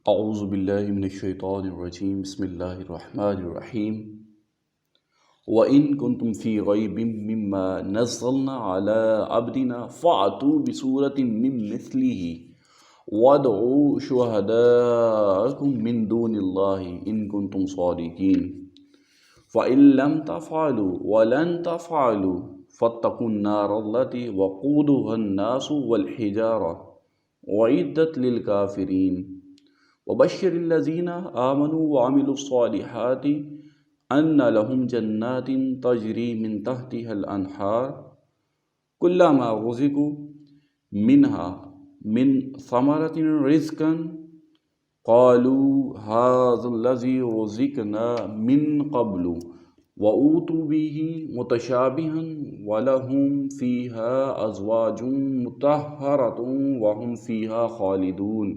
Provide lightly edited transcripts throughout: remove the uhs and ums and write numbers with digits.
اعوذ باللہ من الشیطان الرجیم بسم اللہ الرحمن الرحیم وَإِن كُنتُمْ فِي رَيْبٍ مِّمَّا نَزَّلْنَا عَلَىٰ عَبْدِنَا فَأْتُوا بِسُورَةٍ مِّن مِّثْلِهِ وَادْعُوا شُهَدَاءَكُم مِّن دُونِ اللَّهِ إِن كُنتُمْ صَادِقِينَ فَإِن لَّمْ تَفْعَلُوا وَلَن تَفْعَلُوا فَاتَّقُوا النَّارَ الَّتِي وَقُودُهَا النَّاسُ وَالْحِجَارَةُ أُعِدَّتْ لِلْكَافِرِينَ وبشر الذين آمنوا وعملوا الصالحات أن لهم جنات تجري من تحتها الأنهار كلما رزقوا منها من ثمرة رزقا قالوا هذا الذي رزقنا من قبل وأوتوا به متشابها ولهم فيها أزواج مطهرة وهم فيها خالدون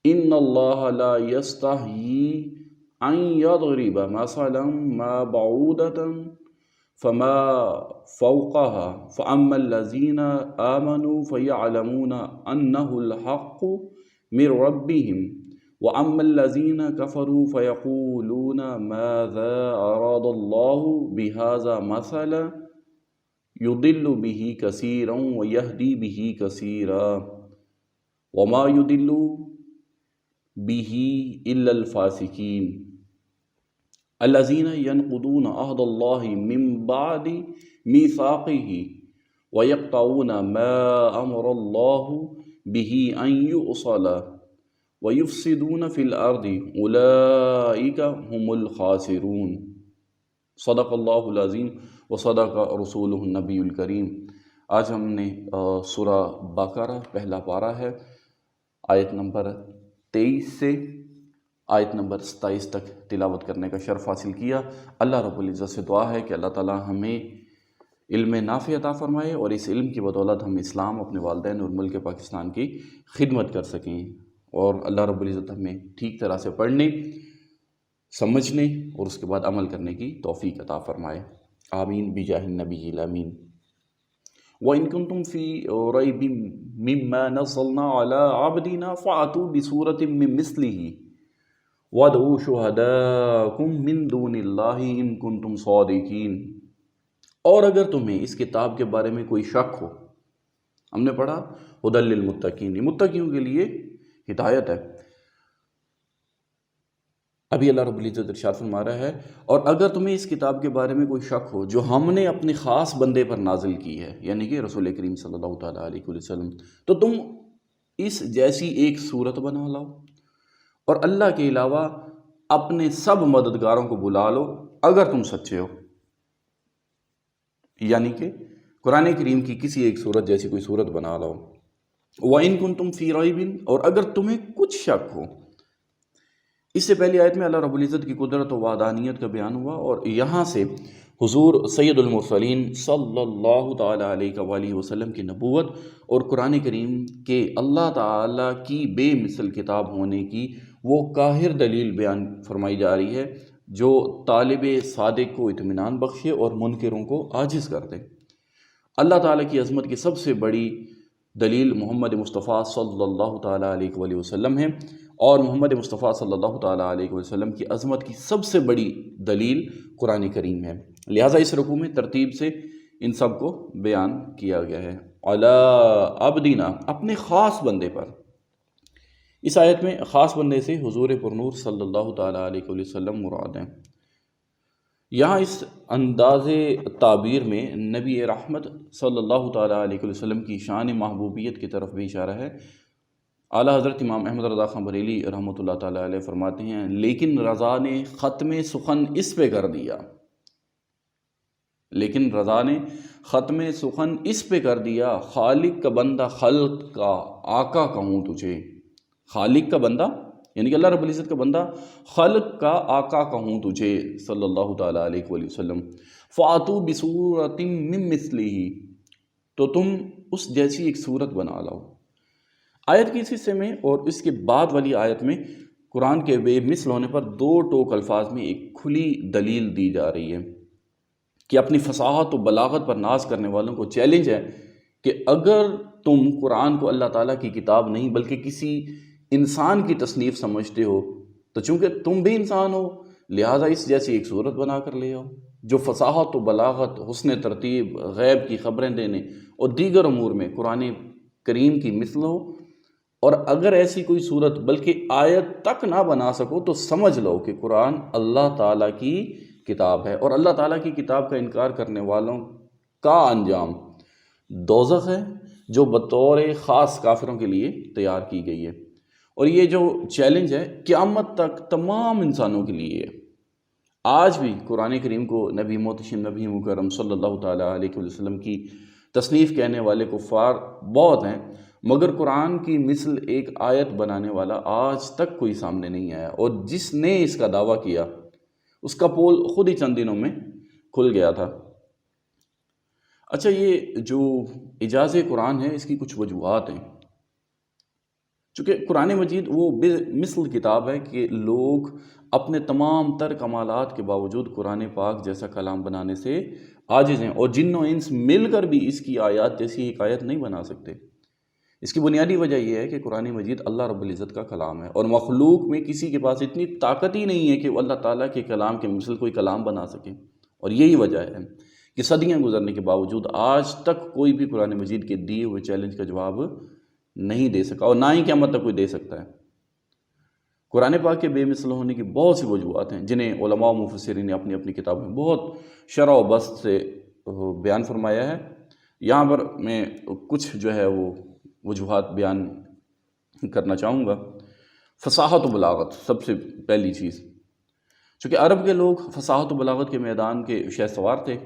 ان اللہ لا یستحیی ان یضرب مثلا ما بعودة فما فوقها فاما الذین آمنوا فیعلمون انہ الحق من ربهم واما الذین کفروا فیقولون ماذا اراد اللہ بهذا مثلا یضل به کثیرا ویہدی به کثیرا وما یضل به إلا الفاسقين الذين ينقضون عهد الله من بعد ميثاقه ويقطعون ما أمر الله به أن يوصل ويفسدون في الأرض أولئك هم الخاسرون صدق الله العظيم وصدق رسوله النبي الكريم۔ آج ہم نے سورہ بقرہ پہلا پارہ ہے، آیت نمبر 23 سے آیت نمبر 27 تک تلاوت کرنے کا شرف حاصل کیا۔ اللہ رب العزت سے دعا ہے کہ اللہ تعالی ہمیں علم نافع عطا فرمائے اور اس علم کی بدولت ہم اسلام، اپنے والدین اور ملک پاکستان کی خدمت کر سکیں، اور اللہ رب العزت ہمیں ٹھیک طرح سے پڑھنے، سمجھنے اور اس کے بعد عمل کرنے کی توفیق عطا فرمائے، آمین بجاہ النبی الامین۔ وَإِن كُنتُمْ فِي رَيْبٍ مِّمَّا نَزَّلْنَا عَلَىٰ عَبْدِنَا فَأْتُوا بِسُورَةٍ مِّن مِّثْلِهِ وَادْعُوا شُهَدَاءَكُم مِّن دُونِ اللَّهِ إِن كُنتُمْ صَادِقِينَ۔ اور اگر تمہیں اس کتاب کے بارے میں کوئی شک ہو، ہم نے پڑھا ھدی للمتقین، یہ متقیوں کے لیے ہدایت ہے۔ ابھی اللہ رب العزت ارشاد فرما رہا ہے، اور اگر تمہیں اس کتاب کے بارے میں کوئی شک ہو جو ہم نے اپنے خاص بندے پر نازل کی ہے، یعنی کہ رسول کریم صلی اللہ تعالیٰ علیہ وسلم، تو تم اس جیسی ایک صورت بنا لاؤ اور اللہ کے علاوہ اپنے سب مددگاروں کو بلا لو اگر تم سچے ہو، یعنی کہ قرآن کریم کی کسی ایک صورت جیسی کوئی صورت بنا لاؤ۔ وَإِن كُنتُمْ فِي رَيْبٍ، اور اگر تمہیں کچھ شک ہو۔ اس سے پہلی آیت میں اللہ رب العزت کی قدرت و وحدانیت کا بیان ہوا، اور یہاں سے حضور سید المرسلین صلی اللہ تعالیٰ علیہ وآلہ وسلم کی نبوت اور قرآن کریم کے اللہ تعالیٰ کی بے مثل کتاب ہونے کی وہ قاہر دلیل بیان فرمائی جا رہی ہے جو طالب صادق کو اطمینان بخشے اور منکروں کو عاجز کر دے۔ اللہ تعالیٰ کی عظمت کی سب سے بڑی دلیل محمد مصطفیٰ صلی اللہ تعالیٰ علیہ وآلہ وسلم ہے، اور محمد مصطفیٰ صلی اللہ تعالیٰ علیہ وسلم کی عظمت کی سب سے بڑی دلیل قرآن کریم ہے، لہٰذا اس رکوع میں ترتیب سے ان سب کو بیان کیا گیا ہے۔ عَلَىٰ عَبْدِنَا، اپنے خاص بندے پر۔ اس آیت میں خاص بندے سے حضور پرنور صلی اللہ تعالیٰ علیہ وسلم مراد ہیں۔ یہاں اس انداز تعبیر میں نبی رحمت صلی اللہ تعالیٰ علیہ وسلم کی شان محبوبیت کی طرف بھی اشارہ ہے۔ اعلیٰ حضرت امام احمد رضا خان بریلی رحمۃ اللہ تعالیٰ علیہ فرماتے ہیں، لیکن رضا نے ختم سخن اس پہ کر دیا، لیکن رضا نے ختم سخن اس پہ کر دیا، خالق کا بندہ خلق کا آقا کہوں تجھے۔ خالق کا بندہ یعنی کہ اللہ رب العزت کا بندہ خلق کا آقا کہوں تجھے صلی اللہ تعالیٰ علیہ وآلہ وسلم۔ فَأْتُوا بِسُورَةٍ مِّن مِّثْلِهِ، تو تم اس جیسی ایک صورت بنا لاؤ۔ آیت کے اس حصے میں اور اس کے بعد والی آیت میں قرآن کے بے مثل ہونے پر دو ٹوک الفاظ میں ایک کھلی دلیل دی جا رہی ہے کہ اپنی فصاحت و بلاغت پر ناز کرنے والوں کو چیلنج ہے کہ اگر تم قرآن کو اللہ تعالیٰ کی کتاب نہیں بلکہ کسی انسان کی تصنیف سمجھتے ہو تو چونکہ تم بھی انسان ہو لہٰذا اس جیسی ایک صورت بنا کر لے آؤ جو فصاحت و بلاغت، حسن ترتیب، غیب کی خبریں دینے اور دیگر امور میں قرآن کریم کی مثل ہو۔ اور اگر ایسی کوئی صورت بلکہ آیت تک نہ بنا سکو تو سمجھ لو کہ قرآن اللہ تعالیٰ کی کتاب ہے، اور اللہ تعالیٰ کی کتاب کا انکار کرنے والوں کا انجام دوزخ ہے جو بطور خاص کافروں کے لیے تیار کی گئی ہے۔ اور یہ جو چیلنج ہے قیامت تک تمام انسانوں کے لیے ہے۔ آج بھی قرآن کریم کو نبی محتشم نبی مکرم صلی اللہ تعالیٰ علیہ وسلم کی تصنیف کہنے والے کفار بہت ہیں، مگر قرآن کی مثل ایک آیت بنانے والا آج تک کوئی سامنے نہیں آیا، اور جس نے اس کا دعویٰ کیا اس کا پول خود ہی چند دنوں میں کھل گیا تھا۔ اچھا، یہ جو اعجاز قرآن ہے اس کی کچھ وجوہات ہیں۔ چونکہ قرآن مجید وہ مثل کتاب ہے کہ لوگ اپنے تمام تر کمالات کے باوجود قرآن پاک جیسا کلام بنانے سے عاجز ہیں، اور جن و انس مل کر بھی اس کی آیات جیسی ایک آیت نہیں بنا سکتے۔ اس کی بنیادی وجہ یہ ہے کہ قرآن مجید اللہ رب العزت کا کلام ہے، اور مخلوق میں کسی کے پاس اتنی طاقت ہی نہیں ہے کہ وہ اللہ تعالیٰ کے کلام کے مثل کوئی کلام بنا سکے۔ اور یہی وجہ ہے کہ صدیاں گزرنے کے باوجود آج تک کوئی بھی قرآن مجید کے دیے ہوئے چیلنج کا جواب نہیں دے سکا، اور نہ ہی قیامت تک کوئی دے سکتا ہے۔ قرآن پاک کے بے مثل ہونے کی بہت سی وجوہات ہیں جنہیں علماء و مفسرین نے اپنی اپنی کتابوں میں بہت شرح و بسط سے بیان فرمایا ہے۔ یہاں پر میں کچھ جو ہے وہ وجوہات بیان کرنا چاہوں گا۔ فصاحت و بلاغت سب سے پہلی چیز، چونکہ عرب کے لوگ فصاحت و بلاغت کے میدان کے شہ سوار تھے،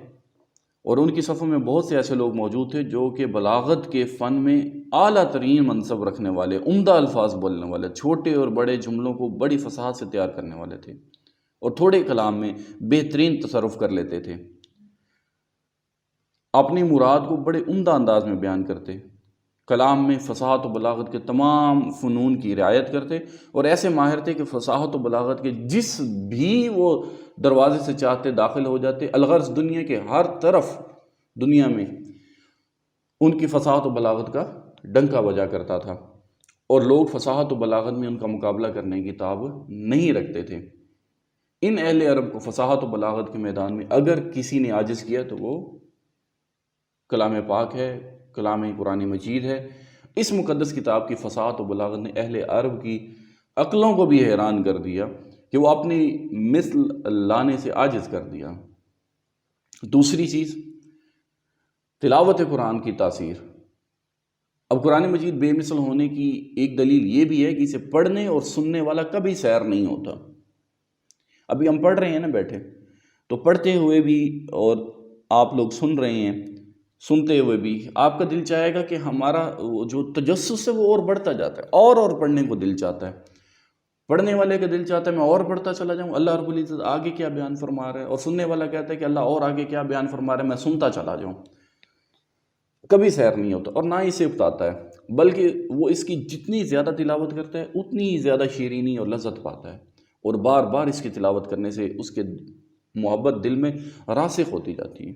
اور ان کی صفوں میں بہت سے ایسے لوگ موجود تھے جو کہ بلاغت کے فن میں اعلیٰ ترین منصب رکھنے والے، عمدہ الفاظ بولنے والے، چھوٹے اور بڑے جملوں کو بڑی فصاحت سے تیار کرنے والے تھے، اور تھوڑے کلام میں بہترین تصرف کر لیتے تھے، اپنی مراد کو بڑے عمدہ انداز میں بیان کرتے، کلام میں فصاحت و بلاغت کے تمام فنون کی رعایت کرتے، اور ایسے ماہر تھے کہ فصاحت و بلاغت کے جس بھی وہ دروازے سے چاہتے داخل ہو جاتے، الغرض دنیا کے ہر طرف دنیا میں ان کی فصاحت و بلاغت کا ڈنکا بجا کرتا تھا، اور لوگ فصاحت و بلاغت میں ان کا مقابلہ کرنے کی تاب نہیں رکھتے تھے۔ ان اہل عرب کو فصاحت و بلاغت کے میدان میں اگر کسی نے عاجز کیا تو وہ کلام پاک ہے، کلام قرآن مجید ہے۔ اس مقدس کتاب کی فصاحت و بلاغت نے اہل عرب کی عقلوں کو بھی حیران کر دیا کہ وہ اپنی مثل لانے سے عاجز کر دیا۔ دوسری چیز، تلاوت قرآن کی تاثیر۔ اب قرآن مجید بے مثل ہونے کی ایک دلیل یہ بھی ہے کہ اسے پڑھنے اور سننے والا کبھی سیر نہیں ہوتا۔ ابھی ہم پڑھ رہے ہیں نا بیٹھے، تو پڑھتے ہوئے بھی اور آپ لوگ سن رہے ہیں، سنتے ہوئے بھی آپ کا دل چاہے گا کہ ہمارا جو تجسس ہے وہ اور بڑھتا جاتا ہے، اور پڑھنے کو دل چاہتا ہے۔ پڑھنے والے کا دل چاہتا ہے میں اور پڑھتا چلا جاؤں، اللہ رب العزت آگے کیا بیان فرما رہا ہے، اور سننے والا کہتا ہے کہ اللہ اور آگے کیا بیان فرما رہا ہے، میں سنتا چلا جاؤں۔ کبھی سیر نہیں ہوتا، اور نہ ہی سے اکتاتا ہے، بلکہ وہ اس کی جتنی زیادہ تلاوت کرتا ہے اتنی ہی زیادہ شیرینی اور لذت پاتا ہے، اور بار بار اس کی تلاوت کرنے سے اس کے محبت دل میں راسخ ہوتی جاتی ہے۔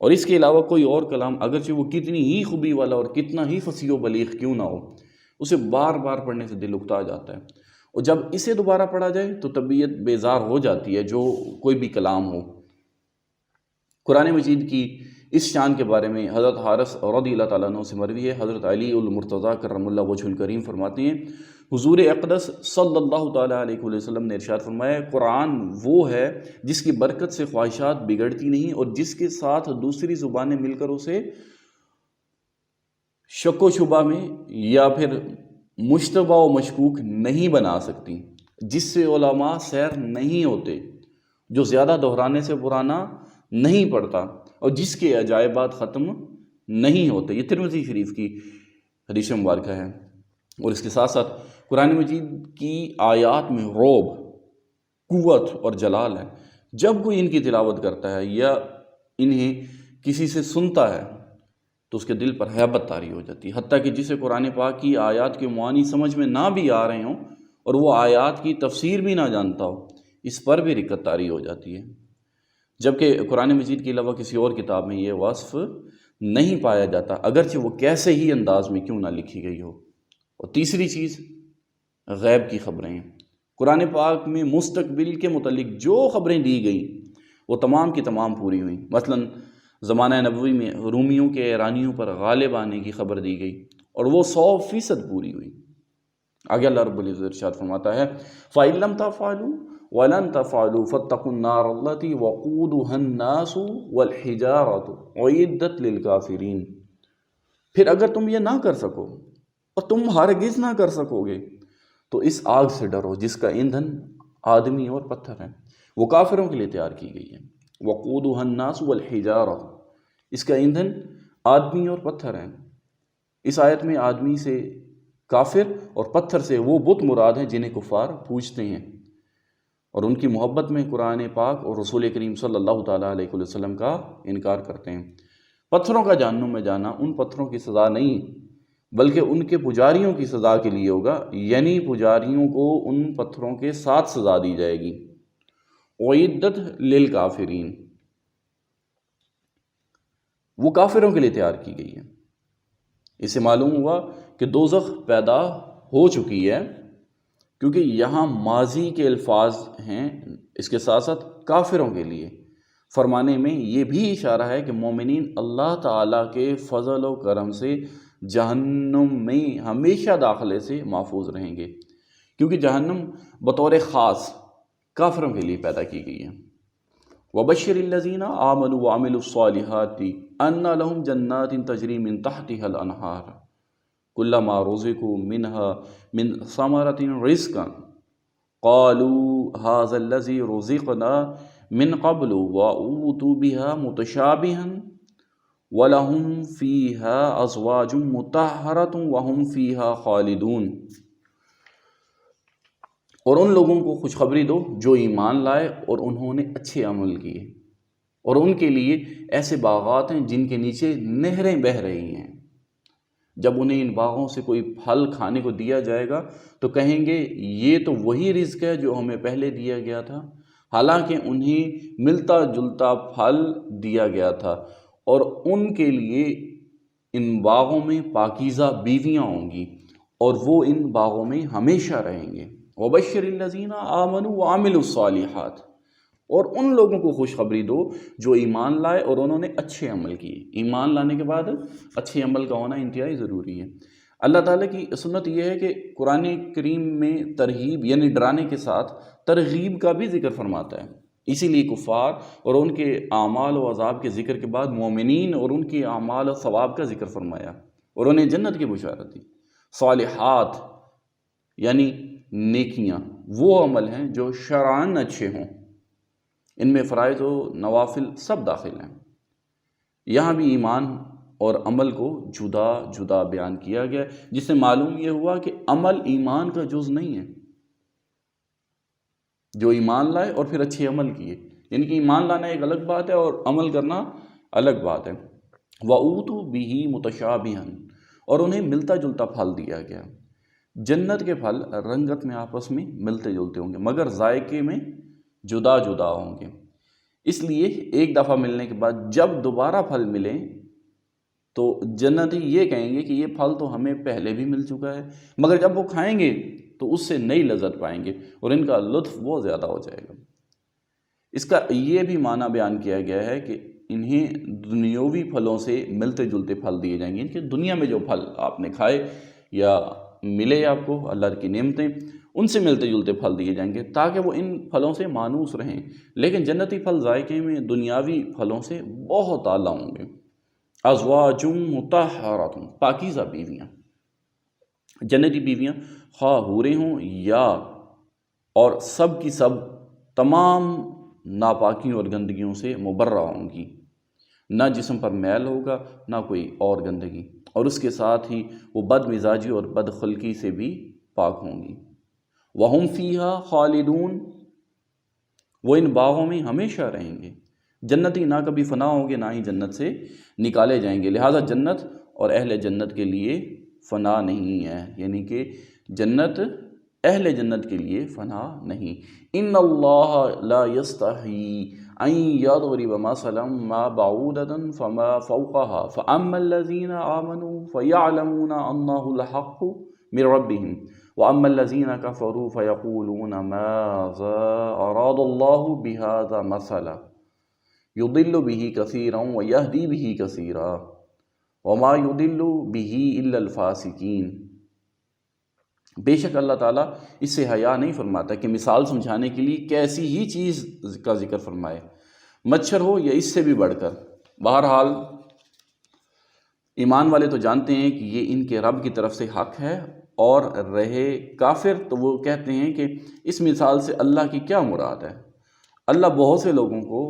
اور اس کے علاوہ کوئی اور کلام اگرچہ وہ کتنی ہی خوبی والا اور کتنا ہی فصیح و بلیغ کیوں نہ ہو، اسے بار بار پڑھنے سے دل اکتا جاتا ہے، اور جب اسے دوبارہ پڑھا جائے تو طبیعت بیزار ہو جاتی ہے، جو کوئی بھی کلام ہو۔ قرآن مجید کی اس شان کے بارے میں حضرت حارث رضی اللہ تعالیٰ عنہ سے مروی ہے، حضرت علی المرتضیٰ کرم اللہ وجہ الکریم فرماتے ہیں حضور اقدس صلی اللہ تعالیٰ علیہ وسلم نے ارشاد فرمایا، قرآن وہ ہے جس کی برکت سے خواہشات بگڑتی نہیں، اور جس کے ساتھ دوسری زبانیں مل کر اسے شک و شبہ میں یا پھر مشتبہ و مشکوک نہیں بنا سکتی، جس سے علماء سیر نہیں ہوتے، جو زیادہ دہرانے سے پرانا نہیں پڑتا، اور جس کے عجائبات ختم نہیں ہوتے۔ یہ ترمذی شریف کی حدیث مبارکہ ہے۔ اور اس کے ساتھ ساتھ قرآن مجید کی آیات میں رعب، قوت اور جلال ہے۔ جب کوئی ان کی تلاوت کرتا ہے یا انہیں کسی سے سنتا ہے تو اس کے دل پر ہیبت طاری ہو جاتی ہے، حتیٰ کہ جسے قرآن پاک کی آیات کے معانی سمجھ میں نہ بھی آ رہے ہوں اور وہ آیات کی تفسیر بھی نہ جانتا ہو، اس پر بھی رکت طاری ہو جاتی ہے، جبکہ قرآن مجید کے علاوہ کسی اور کتاب میں یہ وصف نہیں پایا جاتا، اگرچہ وہ کیسے ہی انداز میں کیوں نہ لکھی گئی ہو۔ اور تیسری چیز، غیب کی خبریں ہیں۔ قرآن پاک میں مستقبل کے متعلق جو خبریں دی گئیں وہ تمام کی تمام پوری ہوئیں۔ مثلا زمانہ نبوی میں رومیوں کے ایرانیوں پر غالب آنے کی خبر دی گئی اور وہ 100% پوری ہوئی۔ آگے اللہ رب العزت ارشاد فرماتا ہے فَإِن لَّمْ تَفْعَلُوا وَلَن تَفْعَلُوا فَاتَّقُوا النَّارَ الَّتِي وَقُودُهَا النَّاسُ وَالْحِجَارَةُ أُعِدَّتْ لِلْكَافِرِينَ، پھر اگر تم یہ نہ کر سکو اور تم ہرگز نہ کر سکو گے تو اس آگ سے ڈرو جس کا ایندھن آدمی اور پتھر ہے، وہ کافروں کے لیے تیار کی گئی ہے۔ وَقُودُهَا النَّاسُ وَالْحِجَارَةُ، اس کا ایندھن آدمی اور پتھر ہیں۔ اس آیت میں آدمی سے کافر اور پتھر سے وہ بت مراد ہیں جنہیں کفار پوجتے ہیں، اور ان کی محبت میں قرآن پاک اور رسول کریم صلی اللہ تعالیٰ علیہ وسلم کا انکار کرتے ہیں۔ پتھروں کا جہنم میں جانا ان پتھروں کی سزا نہیں بلکہ ان کے پجاریوں کی سزا کے لیے ہوگا، یعنی پجاریوں کو ان پتھروں کے ساتھ سزا دی جائے گی۔ اعدت للکافرین، وہ کافروں کے لیے تیار کی گئی ہے۔ اس سے معلوم ہوا کہ دوزخ پیدا ہو چکی ہے، کیونکہ یہاں ماضی کے الفاظ ہیں اس کے ساتھ ساتھ کافروں کے لیے فرمانے میں یہ بھی اشارہ ہے کہ مومنین اللہ تعالیٰ کے فضل و کرم سے جہنم میں ہمیشہ داخلے سے محفوظ رہیں گے، کیونکہ جہنم بطور خاص کافروں کے لیے پیدا کی گئی ہے۔ وَبَشِّرِ الَّذِينَ آمَنُوا وَعَمِلُوا الصَّالِحَاتِ أَنَّ لَهُمْ جَنَّاتٍ تَجْرِي مِن تَحْتِهَا الْأَنْهَارُ كُلَّمَا رُزِقُوا مِنْهَا مِنْ ثَمَرَةٍ رِزْقًا قَالُوا هَذَا الَّذِي رُزِقْنَا مِنْ قَبْلُ وَأُوتُوا بِهَا مُتَشَابِهًا وَلَهُمْ فِيهَا أَزْوَاجٌ مُطَهَّرَةٌ وَهُمْ فِيهَا خَالِدُونَ، اور ان لوگوں کو خوشخبری دو جو ایمان لائے اور انہوں نے اچھے عمل کیے، اور ان کے لیے ایسے باغات ہیں جن کے نیچے نہریں بہہ رہی ہیں۔ جب انہیں ان باغوں سے کوئی پھل کھانے کو دیا جائے گا تو کہیں گے یہ تو وہی رزق ہے جو ہمیں پہلے دیا گیا تھا، حالانکہ انہیں ملتا جلتا پھل دیا گیا تھا، اور ان کے لیے ان باغوں میں پاکیزہ بیویاں ہوں گی اور وہ ان باغوں میں ہمیشہ رہیں گے۔ وَبَشِّرِ الَّذِينَ آمَنُوا وَعَمِلُوا الصَّالِحَاتِ، اور ان لوگوں کو خوشخبری دو جو ایمان لائے اور انہوں نے اچھے عمل کیے۔ ایمان لانے کے بعد اچھے عمل کا ہونا انتہائی ضروری ہے۔ اللہ تعالیٰ کی سنت یہ ہے کہ قرآن کریم میں ترغیب یعنی ڈرانے کے ساتھ ترغیب کا بھی ذکر فرماتا ہے، اسی لیے کفار اور ان کے اعمال و عذاب کے ذکر کے بعد مومنین اور ان کے اعمال و ثواب کا ذکر فرمایا اور انہیں جنت کی بشارت دی۔ صالحات یعنی نیکیاں وہ عمل ہیں جو شرعاً اچھے ہوں، ان میں فرائض و نوافل سب داخل ہیں۔ یہاں بھی ایمان اور عمل کو جدا جدا بیان کیا گیا، جس سے معلوم یہ ہوا کہ عمل ایمان کا جز نہیں ہے۔ جو ایمان لائے اور پھر اچھے عمل کیے، یعنی کہ ایمان لانا ایک الگ بات ہے اور عمل کرنا الگ بات ہے۔ وَأُوتُوا بِهِ مُتَشَابِهًا، اور انہیں ملتا جلتا پھل دیا گیا۔ جنت کے پھل رنگت میں آپس میں ملتے جلتے ہوں گے مگر ذائقے میں جدا جدا ہوں گے، اس لیے ایک دفعہ ملنے کے بعد جب دوبارہ پھل ملیں تو جنتی یہ کہیں گے کہ یہ پھل تو ہمیں پہلے بھی مل چکا ہے، مگر جب وہ کھائیں گے تو اس سے نئی لذت پائیں گے اور ان کا لطف بہت زیادہ ہو جائے گا۔ اس کا یہ بھی معنی بیان کیا گیا ہے کہ انہیں دنیاوی پھلوں سے ملتے جلتے پھل دیے جائیں گے، یعنی کہ دنیا میں جو پھل آپ نے کھائے یا ملے آپ کو اللہ کی نعمتیں، ان سے ملتے جلتے پھل دیے جائیں گے تاکہ وہ ان پھلوں سے مانوس رہیں، لیکن جنتی پھل ذائقے میں دنیاوی پھلوں سے بہت اعلیٰ ہوں گے۔ ازواج مطہرۃ، پاکیزہ بیویاں، جنتی بیویاں خواہ حوریں ہوں یا اور سب کی سب تمام ناپاکیوں اور گندگیوں سے مبرہ ہوں گی، نہ جسم پر میل ہوگا نہ کوئی اور گندگی، اور اس کے ساتھ ہی وہ بد مزاجی اور بد خلقی سے بھی پاک ہوں گی۔ وَهُمْ فِيهَا خَالِدُونَ، وہ ان باغوں میں ہمیشہ رہیں گے۔ جنتی نہ کبھی فنا ہوں گے نہ ہی جنت سے نکالے جائیں گے، لہٰذا جنت اور اہل جنت کے لیے فنا نہیں ہے، یعنی کہ جنت اہل جنت کے لیے فنا نہیں۔ ان اللہ لا یستحی ان یضرب مثلا ما بعودۃ فما فوقها فاما الذین آمنوا فیعلمون انہ الحق من ربهم وَأَمَّا الَّذِينَ كَفَرُوا فَيَقُولُونَ مَاذَا أَرَادَ اللَّهُ بِهَذَا مَثَلًا يُضِلُّ بِهِ كَثِيرًا وَيَهْدِي بِهِ كَثِيرًا وَمَا يُضِلُّ بِهِ إِلَّا الْفَاسِقِينَ۔ بے شک اللہ تعالیٰ اس سے حیا نہیں فرماتا کہ مثال سمجھانے کے لیے کیسی ہی چیز کا ذکر فرمائے، مچھر ہو یا اس سے بھی بڑھ کر۔ بہرحال ایمان والے تو جانتے ہیں کہ یہ ان کے رب کی طرف سے حق ہے، اور رہے کافر تو وہ کہتے ہیں کہ اس مثال سے اللہ کی کیا مراد ہے۔ اللہ بہت سے لوگوں کو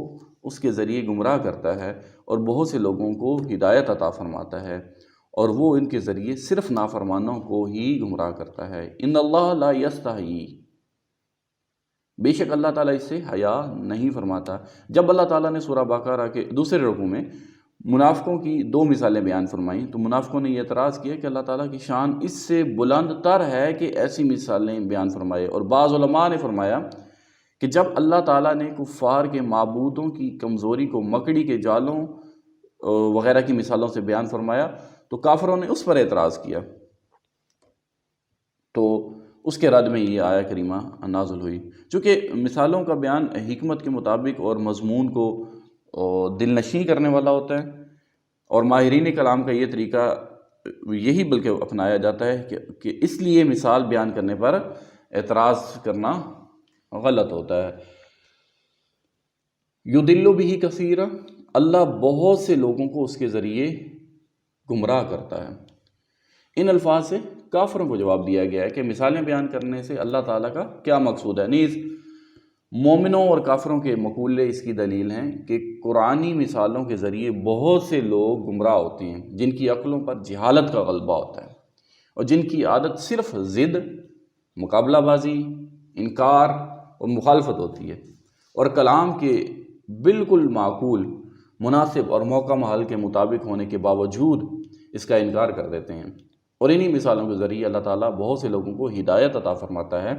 اس کے ذریعے گمراہ کرتا ہے اور بہت سے لوگوں کو ہدایت عطا فرماتا ہے، اور وہ ان کے ذریعے صرف نافرمانوں کو ہی گمراہ کرتا ہے۔ ان اللہ لا یستحیی، بے شک اللہ تعالیٰ اس سے حیا نہیں فرماتا۔ جب اللہ تعالیٰ نے سورہ بقرہ کے دوسرے رکوع میں منافقوں کی 2 مثالیں بیان فرمائیں تو منافقوں نے یہ اعتراض کیا کہ اللہ تعالیٰ کی شان اس سے بلند تر ہے کہ ایسی مثالیں بیان فرمائے، اور بعض علماء نے فرمایا کہ جب اللہ تعالیٰ نے کفار کے معبودوں کی کمزوری کو مکڑی کے جالوں وغیرہ کی مثالوں سے بیان فرمایا تو کافروں نے اس پر اعتراض کیا، تو اس کے رد میں یہ آیہ کریمہ نازل ہوئی۔ چونکہ مثالوں کا بیان حکمت کے مطابق اور مضمون کو دل نشیں کرنے والا ہوتا ہے، اور ماہرین کلام کا یہ طریقہ یہی بلکہ اپنایا جاتا ہے کہ اس لیے مثال بیان کرنے پر اعتراض کرنا غلط ہوتا ہے۔ یضل بہ کثیرا، اللہ بہت سے لوگوں کو اس کے ذریعے گمراہ کرتا ہے۔ ان الفاظ سے کافروں کو جواب دیا گیا ہے کہ مثالیں بیان کرنے سے اللہ تعالیٰ کا کیا مقصود ہے۔ نیز مومنوں اور کافروں کے مقولے اس کی دلیل ہیں کہ قرآنی مثالوں کے ذریعے بہت سے لوگ گمراہ ہوتے ہیں جن کی عقلوں پر جہالت کا غلبہ ہوتا ہے، اور جن کی عادت صرف ضد، مقابلہ بازی، انکار اور مخالفت ہوتی ہے، اور کلام کے بالکل معقول، مناسب اور موقع محل کے مطابق ہونے کے باوجود اس کا انکار کر دیتے ہیں۔ اور انہی مثالوں کے ذریعے اللہ تعالیٰ بہت سے لوگوں کو ہدایت عطا فرماتا ہے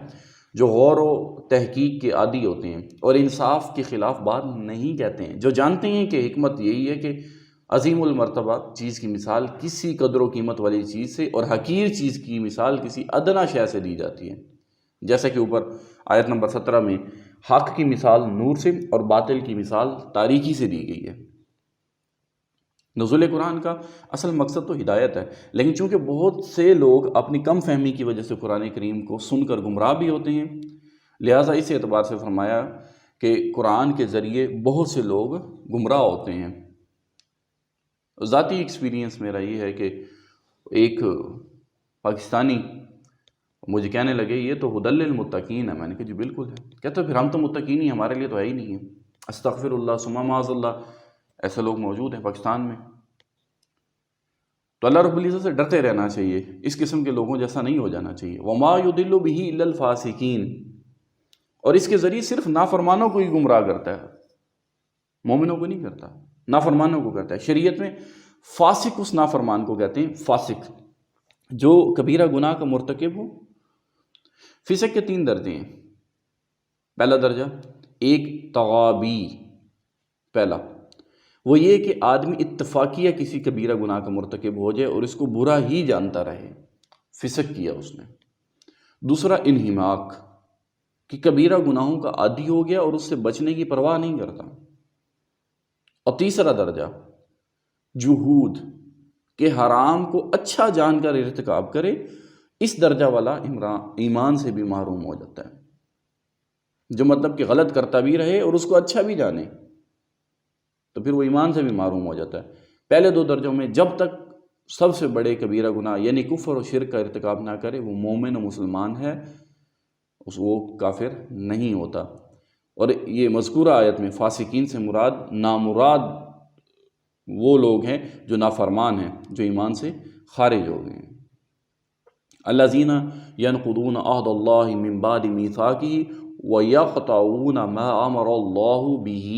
جو غور و تحقیق کے عادی ہوتے ہیں اور انصاف کے خلاف بات نہیں کہتے ہیں، جو جانتے ہیں کہ حکمت یہی ہے کہ عظیم المرتبہ چیز کی مثال کسی قدر و قیمت والی چیز سے اور حقیر چیز کی مثال کسی ادنا شے سے دی جاتی ہے، جیسا کہ اوپر آیت نمبر 17 میں حق کی مثال نور سے اور باطل کی مثال تاریکی سے دی گئی ہے۔ نزول قرآن کا اصل مقصد تو ہدایت ہے، لیکن چونکہ بہت سے لوگ اپنی کم فہمی کی وجہ سے قرآن کریم کو سن کر گمراہ بھی ہوتے ہیں، لہٰذا اس اعتبار سے فرمایا کہ قرآن کے ذریعے بہت سے لوگ گمراہ ہوتے ہیں۔ ذاتی ایکسپیرینس میرا یہ ہے کہ ایک پاکستانی مجھے کہنے لگے یہ تو ہدی للمتقین ہے۔ میں نے کہا جی بالکل ہے۔ کہتا پھر ہم تو متقین ہی، ہمارے لیے تو ہے ہی نہیں ہے۔ استغفر اللہ ثم معاذ اللہ، ایسے لوگ موجود ہیں پاکستان میں۔ تو اللہ رب العزت سے ڈرتے رہنا چاہیے، اس قسم کے لوگوں جیسا نہیں ہو جانا چاہیے۔ وما یضل بہ الا الفاسقین، اور اس کے ذریعے صرف نافرمانوں کو ہی گمراہ کرتا ہے، مومنوں کو نہیں کرتا، نافرمانوں کو کرتا ہے۔ شریعت میں فاسق اس نافرمان کو کہتے ہیں، فاسق جو کبیرہ گناہ کا مرتکب ہو۔ فسق کے 3 درجے ہیں۔ پہلا درجہ ایک تغابی، پہلا وہ یہ کہ آدمی اتفاقیہ کسی کبیرہ گناہ کا مرتکب ہو جائے اور اس کو برا ہی جانتا رہے، فسق کیا اس نے۔ دوسرا انہماک، کہ کبیرہ گناہوں کا عادی ہو گیا اور اس سے بچنے کی پرواہ نہیں کرتا۔ اور تیسرا درجہ جہود، کہ حرام کو اچھا جان کر ارتکاب کرے، اس درجہ والا ایمان سے بھی محروم ہو جاتا ہے۔ جو مطلب کہ غلط کرتا بھی رہے اور اس کو اچھا بھی جانے تو پھر وہ ایمان سے بھی محروم ہو جاتا ہے۔ پہلے 2 درجوں میں جب تک سب سے بڑے کبیرہ گناہ یعنی کفر و شرک کا ارتکاب نہ کرے وہ مومن و مسلمان ہے، وہ کافر نہیں ہوتا۔ اور یہ مذکورہ آیت میں فاسقین سے نامراد وہ لوگ ہیں جو نافرمان ہیں، جو ایمان سے خارج ہو گئے ہیں۔ الذین ینقضون عہد اللہ من بعد میثاقہ ویقطعون ما امر اللہ بہ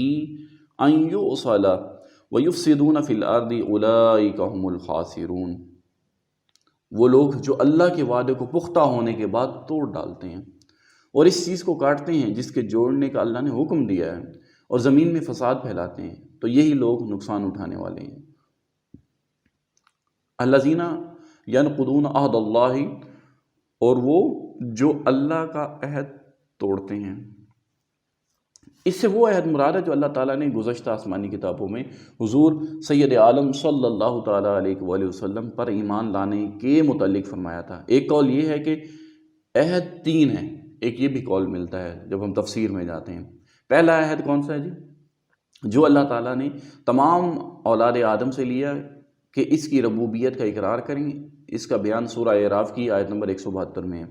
ان یوصل ویفسدون فی الارض اولئک هم الخاسرون، وہ لوگ جو اللہ کے وعدے کو پختہ ہونے کے بعد توڑ ڈالتے ہیں اور اس چیز کو کاٹتے ہیں جس کے جوڑنے کا اللہ نے حکم دیا ہے، اور زمین میں فساد پھیلاتے ہیں، تو یہی لوگ نقصان اٹھانے والے ہیں۔ الذین ینقضون عہد اللہ اور وہ جو اللہ کا عہد توڑتے ہیں۔ اس سے وہ عہد مراد ہے جو اللہ تعالیٰ نے گزشتہ آسمانی کتابوں میں حضور سید عالم صلی اللہ تعالیٰ علیہ وآلہ وسلم پر ایمان لانے کے متعلق فرمایا تھا۔ ایک قول یہ ہے کہ عہد 3 ہے، ایک یہ بھی قول ملتا ہے جب ہم تفسیر میں جاتے ہیں۔ پہلا عہد کون سا ہے جی؟ جو اللہ تعالیٰ نے تمام اولاد آدم سے لیا کہ اس کی ربوبیت کا اقرار کریں، اس کا بیان سورہ اعراف کی آیت نمبر 172 میں ہے۔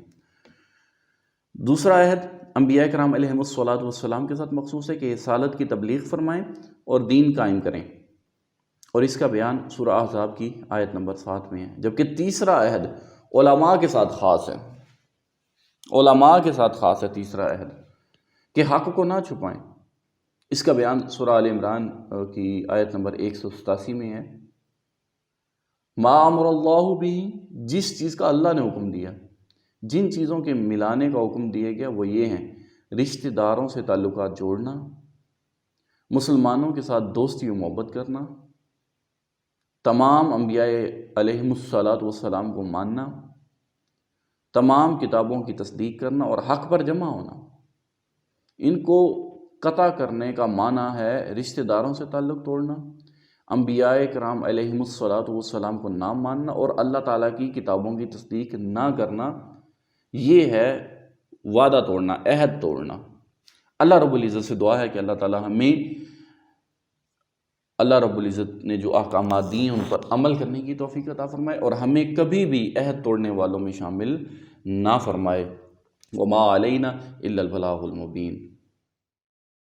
دوسرا عہد انبیاء کرام علیہم الصلوۃ والسلام کے ساتھ مخصوص ہے کہ رسالت کی تبلیغ فرمائیں اور دین قائم کریں، اور اس کا بیان سورہ احزاب کی آیت نمبر 7 میں ہے۔ جبکہ تیسرا عہد علماء کے ساتھ خاص ہے، علماء کے ساتھ خاص ہے تیسرا عہد، کہ حق کو نہ چھپائیں۔ اس کا بیان سورہ آل عمران کی آیت نمبر 187 میں ہے۔ ما امر اللہ بھی، جس چیز کا اللہ نے حکم دیا، جن چیزوں کے ملانے کا حکم دیا گیا وہ یہ ہیں: رشتہ داروں سے تعلقات جوڑنا، مسلمانوں کے ساتھ دوستی و محبت کرنا، تمام انبیاء علیہم الصلوۃ والسلام کو ماننا، تمام کتابوں کی تصدیق کرنا اور حق پر جمع ہونا۔ ان کو قطع کرنے کا معنی ہے رشتہ داروں سے تعلق توڑنا، انبیاء کرام علیہم الصلوۃ والسلام کو نہ ماننا اور اللہ تعالیٰ کی کتابوں کی تصدیق نہ کرنا۔ یہ ہے وعدہ توڑنا، عہد توڑنا۔ اللہ رب العزت سے دعا ہے کہ اللہ تعالیٰ ہمیں، اللہ رب العزت نے جو احکامات دی ہیں ان پر عمل کرنے کی توفیق عطا فرمائے اور ہمیں کبھی بھی عہد توڑنے والوں میں شامل نہ فرمائے۔ وما علینا الا البلاغ المبین۔